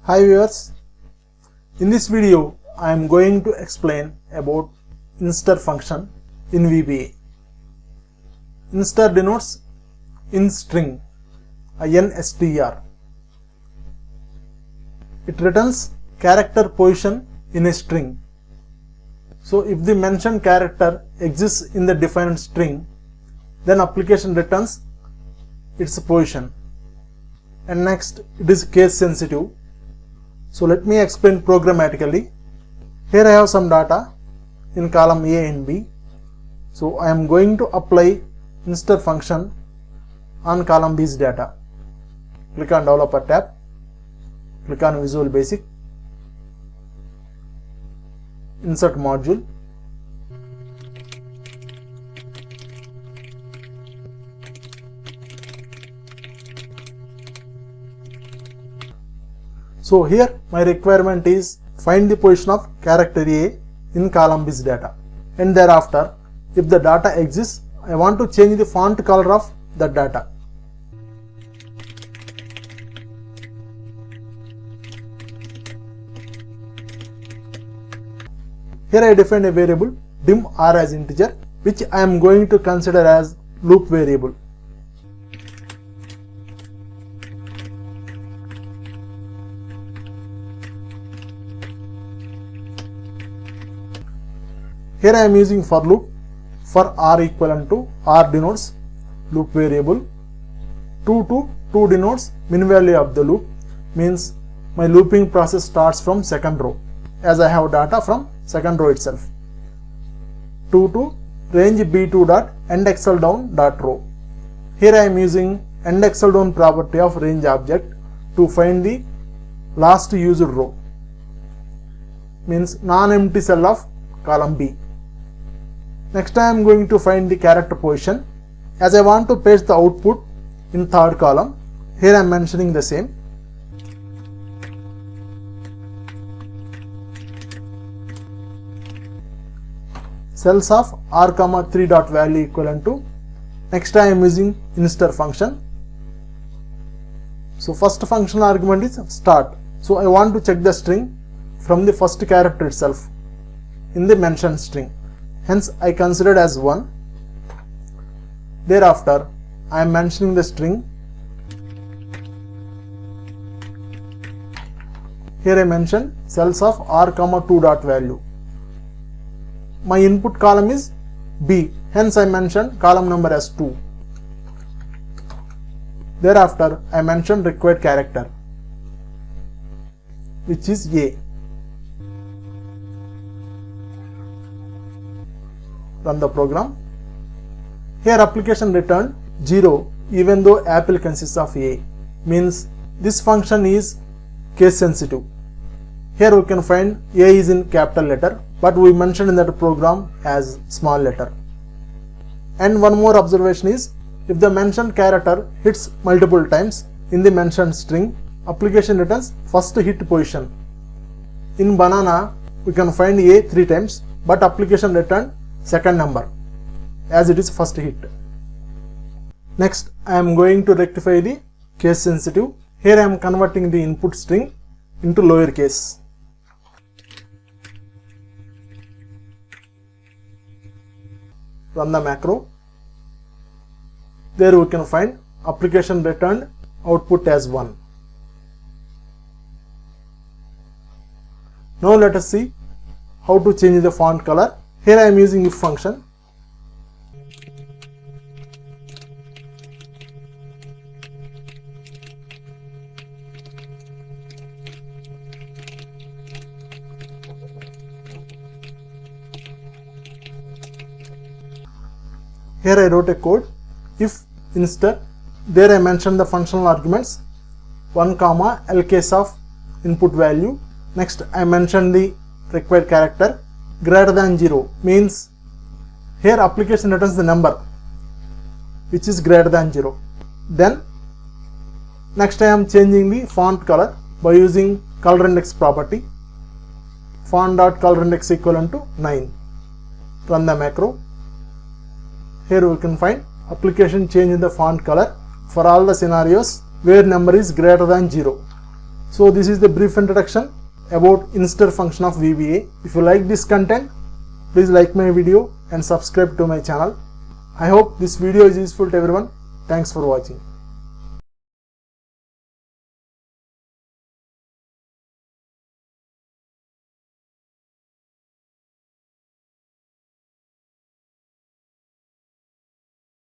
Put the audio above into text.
Hi viewers, in this video I am going to explain about Instr function in VBA. Instr denotes in string, INSTR. It returns character position in a string. So if the mentioned character exists in the defined string, then application returns its position. And next, it is case sensitive. So let me explain programmatically. Here I have some data in column A and B. So I am going to apply Instr function on column B's data. Click on Developer tab, click on Visual Basic, Insert Module. So here my requirement is find the position of character A in column B's data, and thereafter if the data exists, I want to change the font color of that data. Here I define a variable dim r as integer, which I am going to consider as loop variable. Here I am using for loop. For r equivalent to r denotes loop variable, 2 to 2 denotes min value of the loop, means my looping process starts from second row as I have data from second row itself. 2 to range b2 dot endxl down dot row. Here I am using endxl down property of range object to find the last used row, means non-empty cell of column B. Next I am going to find the character position. As I want to paste the output in third column, here I am mentioning the same. Cells of r comma 3 dot value equivalent to. Next I am using Instr function. So first functional argument is start. So I want to check the string from the first character itself in the mentioned string. Hence I considered as 1. Thereafter I am mentioning the string. Here I mention cells of r comma 2 dot value. My input column is B, hence I mention column number as 2. Thereafter I mention required character, which is A. Run the program. Here application returned 0 even though apple consists of A, means this function is case sensitive. Here we can find A is in capital letter, but we mentioned in that program as small letter. And one more observation is, if the mentioned character hits multiple times in the mentioned string, application returns first hit position. In banana we can find A 3 times, but application returned second number as it is first hit. Next I am going to rectify the case sensitive. Here I am converting the input string into lowercase. Run the macro. There we can find application returned output as 1. Now let us see how to change the font color. Here I am using if function. Here I wrote a code, if Instr. There I mentioned the functional arguments 1 comma L case of input value. Next I mentioned the required character greater than 0, means here application returns the number which is greater than 0. Then next I am changing the font color by using color index property. Font dot color index equivalent to 9. Run the macro. Here we can find application change in the font color for all the scenarios where number is greater than 0. So this is the brief introduction about Instr function of VBA. If you like this content, please like my video and subscribe to my channel. I hope this video is useful to everyone. Thanks for watching.